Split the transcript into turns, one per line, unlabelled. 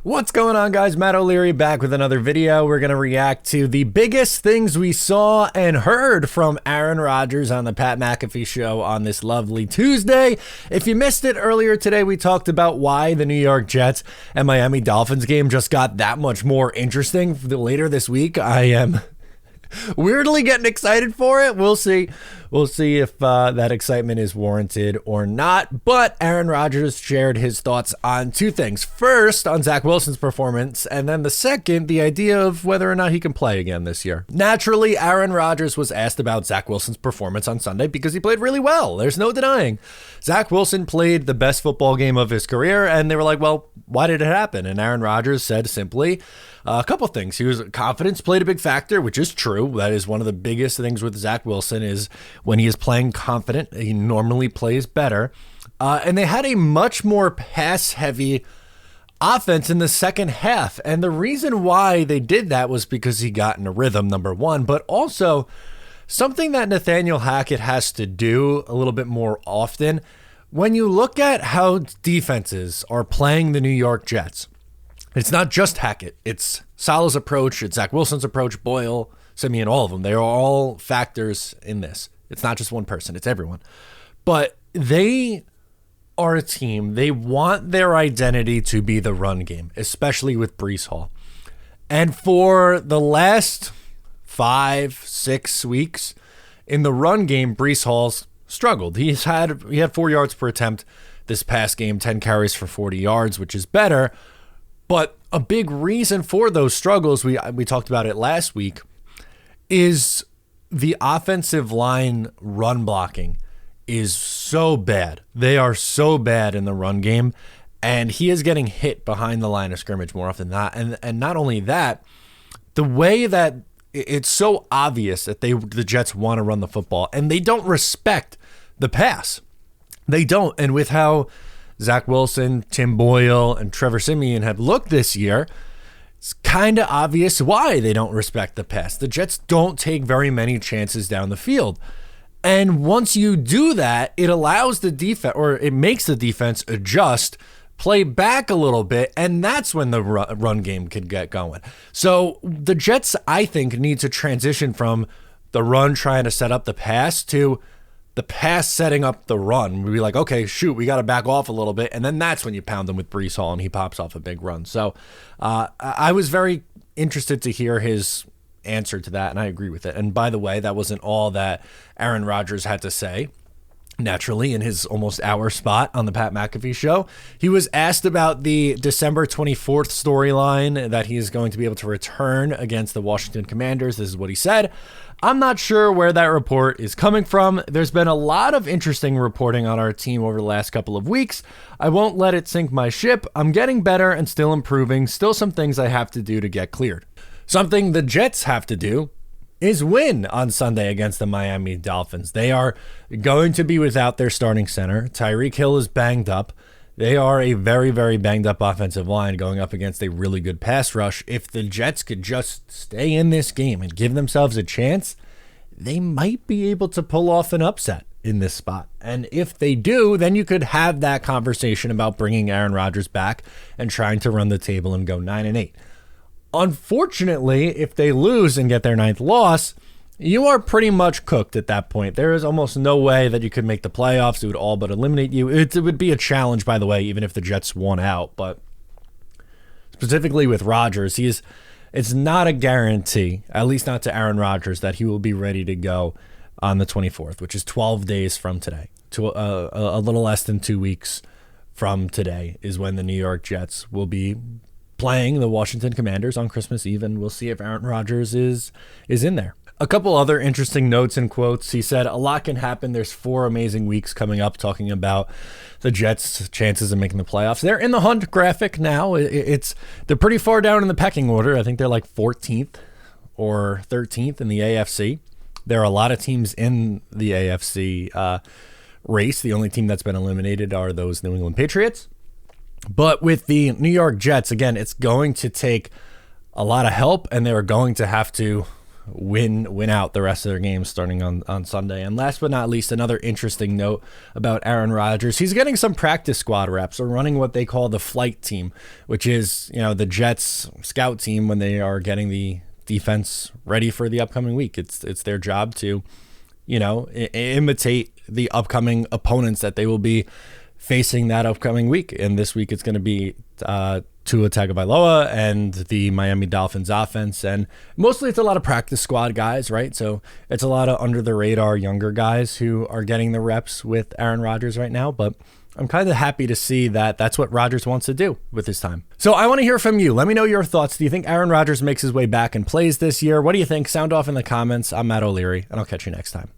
What's going on, guys? Matt O'Leary back with another video. We're going to react to the biggest things we saw and heard from Aaron Rodgers on the Pat McAfee show on this lovely Tuesday. If you missed it earlier today, we talked about why the New York Jets and Miami Dolphins game just got that much more interesting later this week. I am weirdly getting excited for it. We'll see. We'll see if that excitement is warranted or not. But Aaron Rodgers shared his thoughts on two things. First, on Zach Wilson's performance, and then the second, the idea of whether or not he can play again this year. Naturally, Aaron Rodgers was asked about Zach Wilson's performance on Sunday because he played really well. There's no denying. Zach Wilson played the best football game of his career, and they were like, well, why did it happen? And Aaron Rodgers said simply a couple things. Confidence played a big factor, which is true. That is one of the biggest things with Zach Wilson is when he is playing confident, he normally plays better. And they had a much more pass-heavy offense in the second half. And the reason why they did that was because he got in a rhythm, number one, but also something that Nathaniel Hackett has to do a little bit more often. When you look at how defenses are playing the New York Jets, it's not just Hackett. It's Saleh's approach. It's Zach Wilson's approach, Boyle, Simeon, all of them. They are all factors in this. It's not just one person. It's everyone. But they are a team. They want their identity to be the run game, especially with Breece Hall. And for the last 5-6 weeks in the run game, Breece Hall's struggled. He had 4 yards per attempt this past game, 10 carries for 40 yards, which is better. But a big reason for those struggles, we talked about it last week, is the offensive line run blocking is so bad. They are so bad in the run game, and he is getting hit behind the line of scrimmage more often than not. And not only that, the way that it's so obvious that the Jets want to run the football, and they don't respect the pass. They don't. And with how Zach Wilson, Tim Boyle, and Trevor Siemian have looked this year, it's kind of obvious why they don't respect the pass. The Jets don't take very many chances down the field. And once you do that, it allows the defense, or it makes the defense adjust, play back a little bit, and that's when the run game can get going. So the Jets, I think, need to transition from the run trying to set up the pass to the pass setting up the run. We'd be like, okay, shoot, we got to back off a little bit. And then that's when you pound him with Breece Hall and he pops off a big run. So I was very interested to hear his answer to that, and I agree with it. And by the way, that wasn't all that Aaron Rodgers had to say. Naturally, in his almost hour spot on the Pat McAfee show, he was asked about the December 24th storyline that he is going to be able to return against the Washington Commanders. This is what he said. I'm not sure where that report is coming from. There's been a lot of interesting reporting on our team over the last couple of weeks. I won't let it sink my ship. I'm getting better and still improving. Still some things I have to do to get cleared. Something the Jets have to do is win on Sunday against the Miami Dolphins. They are going to be without their starting center. Tyreek Hill is banged up. They are a very, very banged up offensive line going up against a really good pass rush. If the Jets could just stay in this game and give themselves a chance, they might be able to pull off an upset in this spot. And if they do, then you could have that conversation about bringing Aaron Rodgers back and trying to run the table and go 9-8. Unfortunately, if they lose and get their 9th loss, you are pretty much cooked at that point. There is almost no way that you could make the playoffs. It would all but eliminate you. It would be a challenge, by the way, even if the Jets won out. But specifically with Rodgers, it's not a guarantee, at least not to Aaron Rodgers, that he will be ready to go on the 24th, which is 12 days from today. To a little less than 2 weeks from today is when the New York Jets will be playing the Washington Commanders on Christmas Eve, and we'll see if Aaron Rodgers is in there. A couple other interesting notes and quotes. He said, a lot can happen. There's 4 amazing weeks coming up, talking about the Jets' chances of making the playoffs. They're in the hunt graphic now. They're pretty far down in the pecking order. I think they're like 14th or 13th in the AFC. There are a lot of teams in the AFC race. The only team that's been eliminated are those New England Patriots. But with the New York Jets, again, it's going to take a lot of help, and they're going to have to win out the rest of their games starting on Sunday. And last but not least, another interesting note about Aaron Rodgers. He's getting some practice squad reps, or running what they call the flight team, which is, the Jets scout team when they are getting the defense ready for the upcoming week. It's their job to, imitate the upcoming opponents that they will be facing that upcoming week. And this week it's going to be Tua Tagovailoa and the Miami Dolphins offense. And mostly it's a lot of practice squad guys, right? So it's a lot of under the radar younger guys who are getting the reps with Aaron Rodgers right now. But I'm kind of happy to see that that's what Rodgers wants to do with his time. So I want to hear from you. Let me know your thoughts. Do you think Aaron Rodgers makes his way back and plays this year? What do you think? Sound off in the comments. I'm Matt O'Leary, and I'll catch you next time.